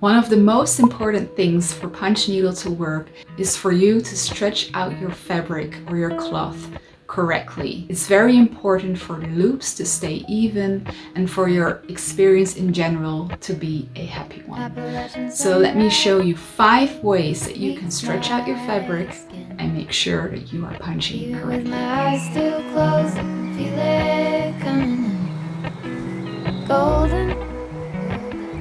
One of the most important things for punch needle to work is for you to stretch out your fabric or your cloth correctly. It's very important for the loops to stay even and for your experience in general to be a happy one. So let me show you 5 ways that you can stretch out your fabric and make sure that you are punching correctly.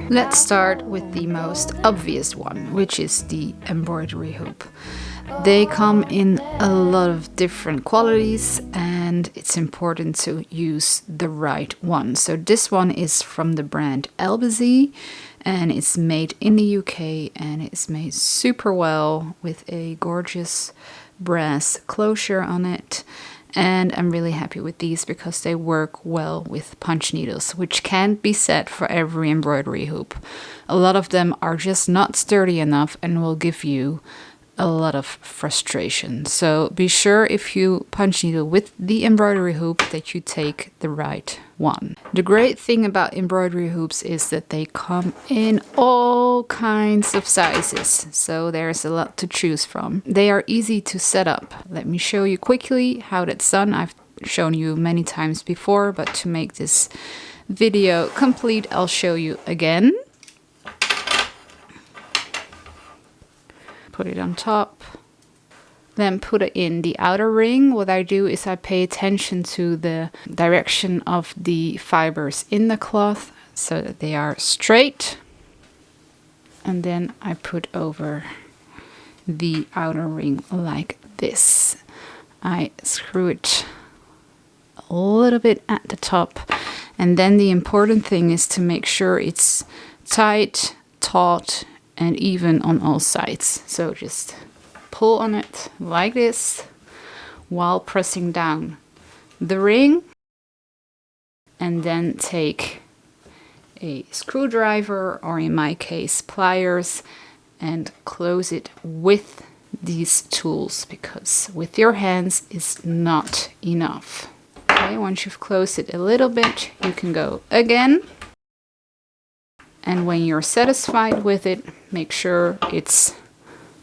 Let's start with the most obvious one, which is the embroidery hoop. They come in a lot of different qualities and it's important to use the right one. So this one is from the brand Embroidery and it's made in the UK and it's made super well with a gorgeous brass closure on it. And I'm really happy with these because they work well with punch needles, which can't be said for every embroidery hoop. A lot of them are just not sturdy enough and will give you a lot of frustration. So be sure if you punch needle with the embroidery hoop that you take the right one. The great thing about embroidery hoops is that they come in all kinds of sizes, so there's a lot to choose from. They are easy to set up. Let me show you quickly how that's done. I've shown you many times before, but to make this video complete, I'll show you again. Put it on top, then put it in the outer ring. What I do is I pay attention to the direction of the fibers in the cloth so that they are straight, and then I put over the outer ring like this. I screw it a little bit at the top, and then the important thing is to make sure it's tight, taut, and even on all sides. So just pull on it like this while pressing down the ring, and then take a screwdriver, or in my case pliers, and close it with these tools, because with your hands is not enough. Okay, once you've closed it a little bit, you can go again. And when you're satisfied with it, make sure it's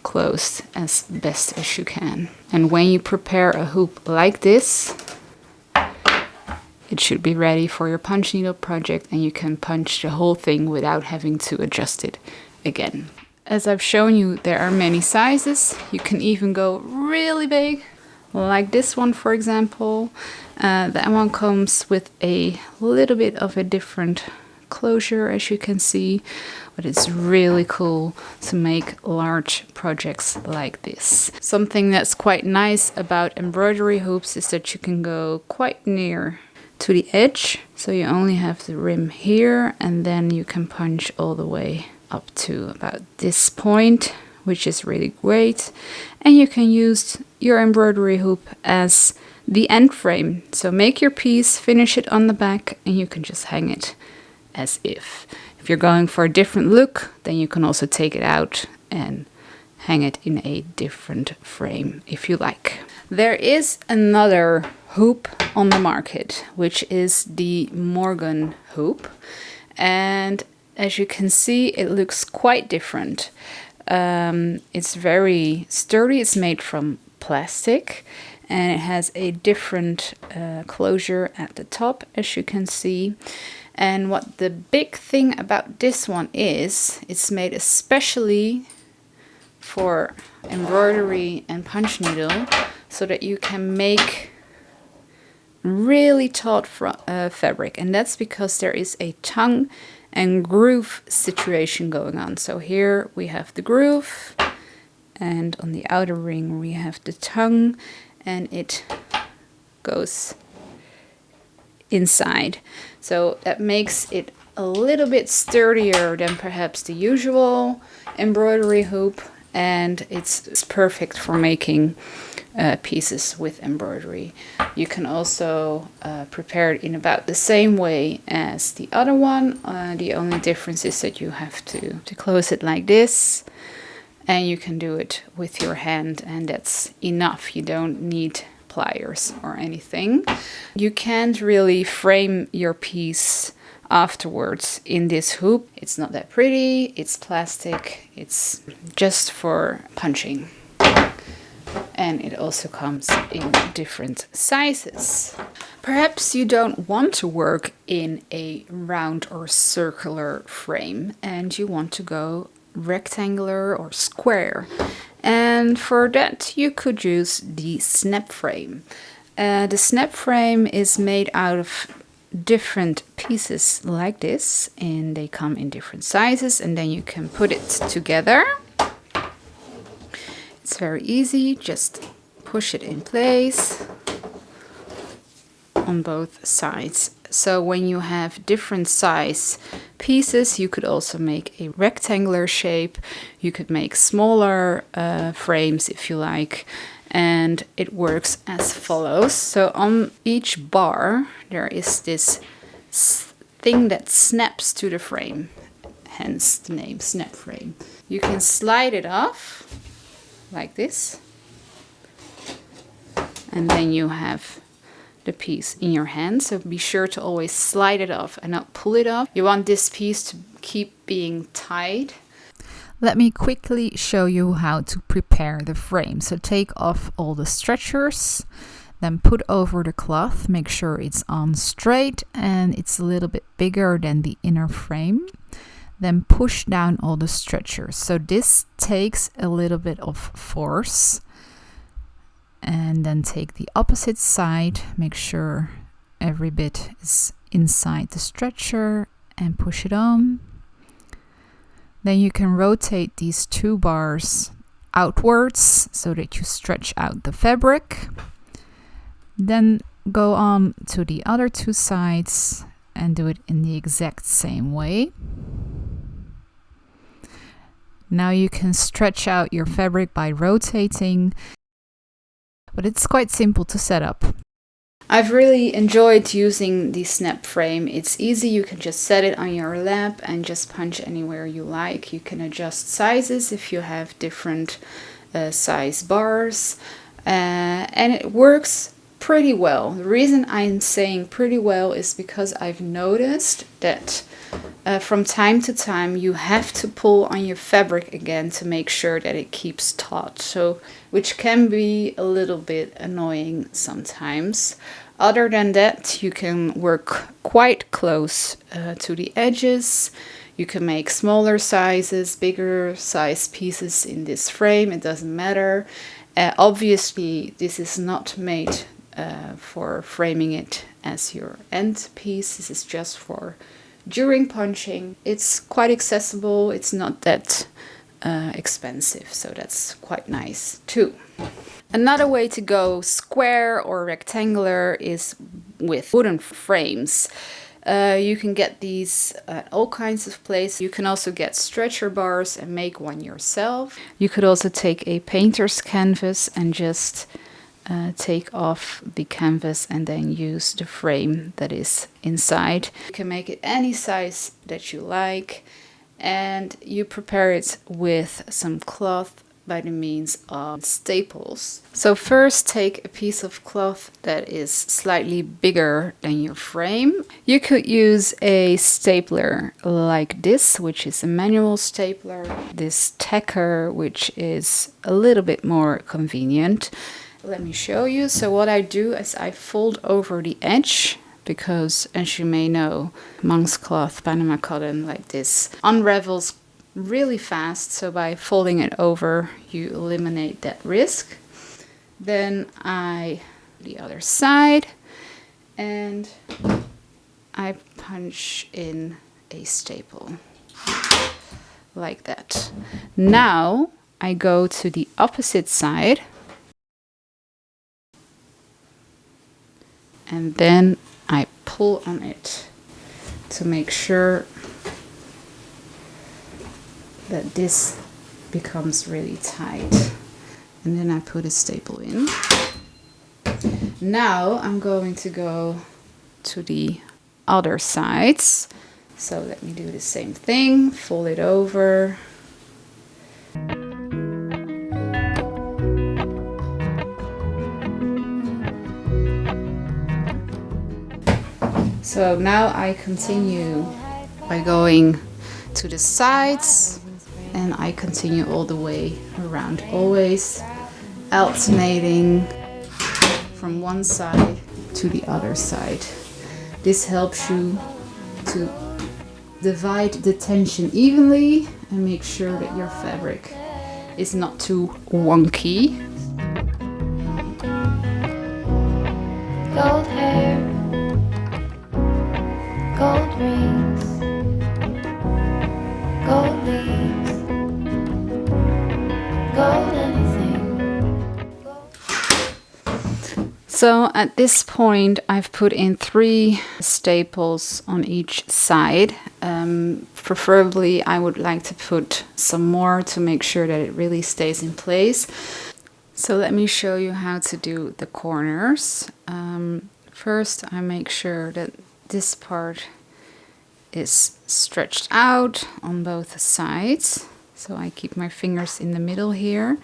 closed as best as you can. And when you prepare a hoop like this, it should be ready for your punch needle project and you can punch the whole thing without having to adjust it again. As I've shown you, there are many sizes. You can even go really big, like this one, for example. That one comes with a little bit of a different closure, as you can see, but it's really cool to make large projects like this. Something that's quite nice about embroidery hoops is that you can go quite near to the edge, so you only have the rim here, and then you can punch all the way up to about this point, which is really great. And you can use your embroidery hoop as the end frame, so make your piece, finish it on the back, and you can just hang it as if. If you're going for a different look, then you can also take it out and hang it in a different frame if you like. There is another hoop on the market, which is the Morgan hoop. And as you can see, it looks quite different. It's very sturdy. It's made from plastic and it has a different closure at the top, as you can see. And what the big thing about this one is, it's made especially for embroidery and punch needle, so that you can make really taut fabric. And that's because there is a tongue and groove situation going on. So here we have the groove, and on the outer ring we have the tongue, and it goes inside. So that makes it a little bit sturdier than perhaps the usual embroidery hoop, and it's perfect for making pieces with embroidery. You can also prepare it in about the same way as the other one. The only difference is that you have to close it like this, and you can do it with your hand, and that's enough. You don't need pliers or anything. You can't really frame your piece afterwards in this hoop. It's not that pretty, it's plastic, it's just for punching. And it also comes in different sizes. Perhaps you don't want to work in a round or circular frame and you want to go rectangular or square. And for that you could use the snap frame. The snap frame is made out of different pieces like this, and they come in different sizes, and then you can put it together. It's very easy, just push it in place on both sides. So when you have different size pieces, you could also make a rectangular shape. You could make smaller frames if you like, and it works as follows. So on each bar there is this thing that snaps to the frame, hence the name snap frame. You can slide it off like this, and then you have the piece in your hand. So be sure to always slide it off and not pull it off. You want this piece to keep being tied. Let me quickly show you how to prepare the frame. So take off all the stretchers, then put over the cloth, make sure it's on straight and it's a little bit bigger than the inner frame. Then push down all the stretchers. So this takes a little bit of force. And then take the opposite side, make sure every bit is inside the stretcher and push it on. Then you can rotate these two bars outwards so that you stretch out the fabric. Then go on to the other two sides and do it in the exact same way. Now you can stretch out your fabric by rotating, but it's quite simple to set up. I've really enjoyed using the snap frame. It's easy, you can just set it on your lap and just punch anywhere you like. You can adjust sizes if you have different size bars, and it works pretty well. The reason I'm saying pretty well is because I've noticed that from time to time you have to pull on your fabric again to make sure that it keeps taut, so which can be a little bit annoying sometimes. Other than that, you can work quite close to the edges. You can make smaller sizes, bigger size pieces in this frame, it doesn't matter. Obviously this is not made for framing it as your end piece. This is just for during punching. It's quite accessible, it's not that expensive, so that's quite nice too. Another way to go square or rectangular is with wooden frames. You can get these at all kinds of places. You can also get stretcher bars and make one yourself. You could also take a painter's canvas and just take off the canvas and then use the frame that is inside. You can make it any size that you like, and you prepare it with some cloth by the means of staples. So first take a piece of cloth that is slightly bigger than your frame. You could use a stapler like this, which is a manual stapler, this tacker, which is a little bit more convenient. Let me show you. So what I do is I fold over the edge, because as you may know, monk's cloth, Panama cotton like this, unravels really fast, so by folding it over you eliminate that risk. Then I the other side and I punch in a staple like that. Now I go to the opposite side and then I pull on it to make sure that this becomes really tight, and then I put a staple in. Now I'm going to go to the other sides, so let me do the same thing, fold it over, So now I continue by going to the sides, and I continue all the way around, always alternating from one side to the other side. This helps you to divide the tension evenly and make sure that your fabric is not too wonky. Gold hair, gold rings, gold leaves, gold anything. So at this point I've put in 3 staples on each side. Preferably I would like to put some more to make sure that it really stays in place. So let me show you how to do the corners. First I make sure that this part is stretched out on both sides. So I keep my fingers in the middle here,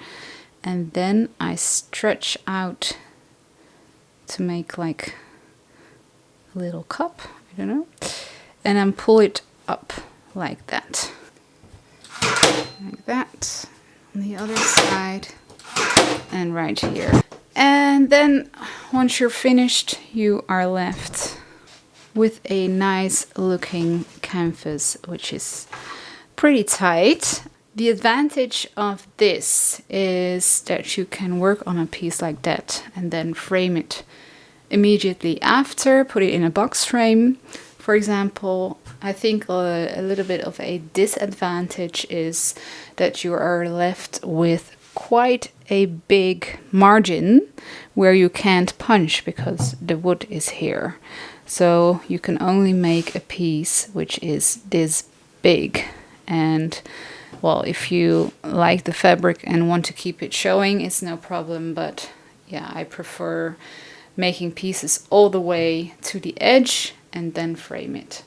and then I stretch out to make like a little cup, I don't know, and then pull it up like that on the other side and right here. And then once you're finished, you are left with a nice looking canvas, which is pretty tight. The advantage of this is that you can work on a piece like that and then frame it immediately after, put it in a box frame. For example, I think a little bit of a disadvantage is that you are left with quite a big margin where you can't punch because the wood is here. So you can only make a piece which is this big. And well, if you like the fabric and want to keep it showing, it's no problem. But yeah, I prefer making pieces all the way to the edge and then frame it.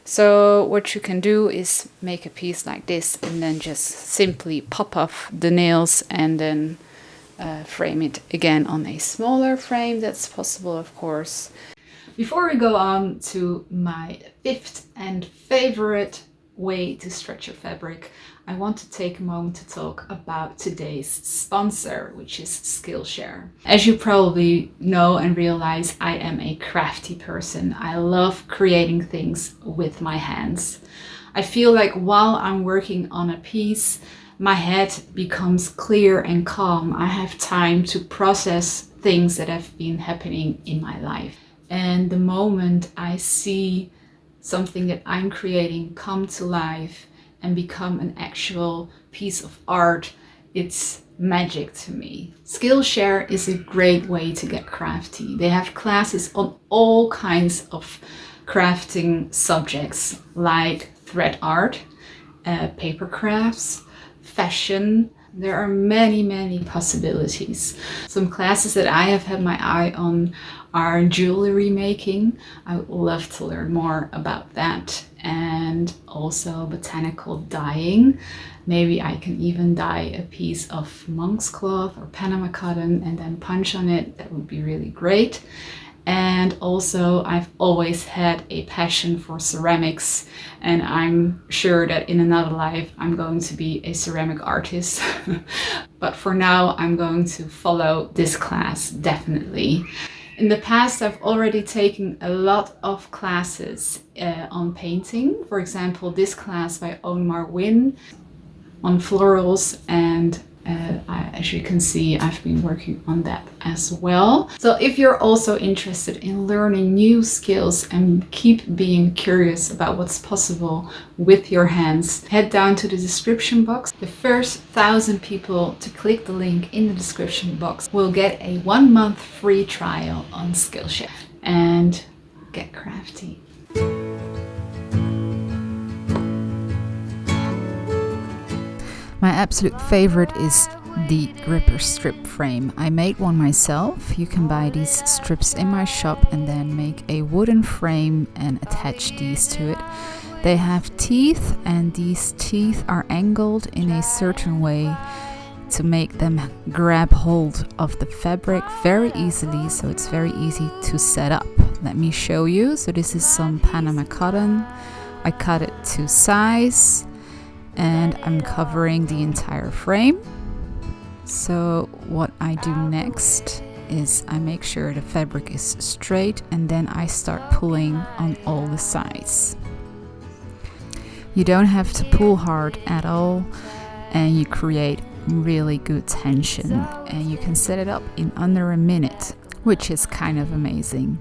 So what you can do is make a piece like this and then just simply pop off the nails and then frame it again on a smaller frame. That's possible, of course. Before we go on to my 5th and favorite way to stretch your fabric, I want to take a moment to talk about today's sponsor, which is Skillshare. As you probably know and realize, I am a crafty person. I love creating things with my hands. I feel like while I'm working on a piece, my head becomes clear and calm. I have time to process things that have been happening in my life. And the moment I see something that I'm creating come to life and become an actual piece of art, it's magic to me. Skillshare is a great way to get crafty. They have classes on all kinds of crafting subjects like thread art, paper crafts, fashion. There are many possibilities. Some classes that I have had my eye on are jewelry making. I would love to learn more about that. And also botanical dyeing. Maybe I can even dye a piece of monk's cloth or Panama cotton and then punch on it. That would be really great. And also I've always had a passion for ceramics, and I'm sure that in another life I'm going to be a ceramic artist. But for now I'm going to follow this class definitely. In the past I've already taken a lot of classes on painting. For example, this class by Onmar Wynn on florals, and as you can see, I've been working on that as well. So if you're also interested in learning new skills and keep being curious about what's possible with your hands, head down to the description box. The first 1,000 people to click the link in the description box will get a 1-month free trial on Skillshare. And get crafty. My absolute favorite is the gripper strip frame. I made one myself. You can buy these strips in my shop and then make a wooden frame and attach these to it. They have teeth, and these teeth are angled in a certain way to make them grab hold of the fabric very easily, so it's very easy to set up. Let me show you. So this is some Panama cotton. I cut it to size and I'm covering the entire frame. So what I do next is I make sure the fabric is straight and then I start pulling on all the sides. You don't have to pull hard at all, and you create really good tension, and you can set it up in under a minute, which is kind of amazing.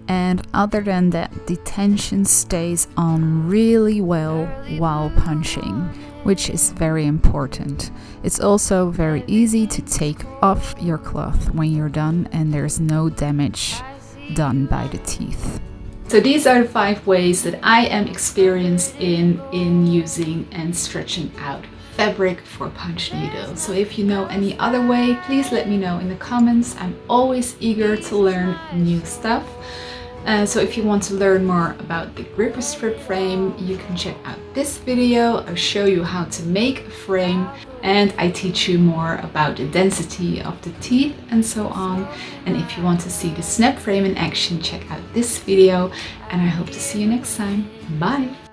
And other than that, the tension stays on really well while punching, which is very important. It's also very easy to take off your cloth when you're done, and there's no damage done by the teeth. So these are the 5 ways that I am experienced in using and stretching out fabric for punch needles. So if you know any other way, please let me know in the comments. I'm always eager to learn new stuff. So if you want to learn more about the gripper strip frame, you can check out this video. I'll show you how to make a frame, and I teach you more about the density of the teeth and so on. And if you want to see the snap frame in action, check out this video, and I hope to see you next time. Bye!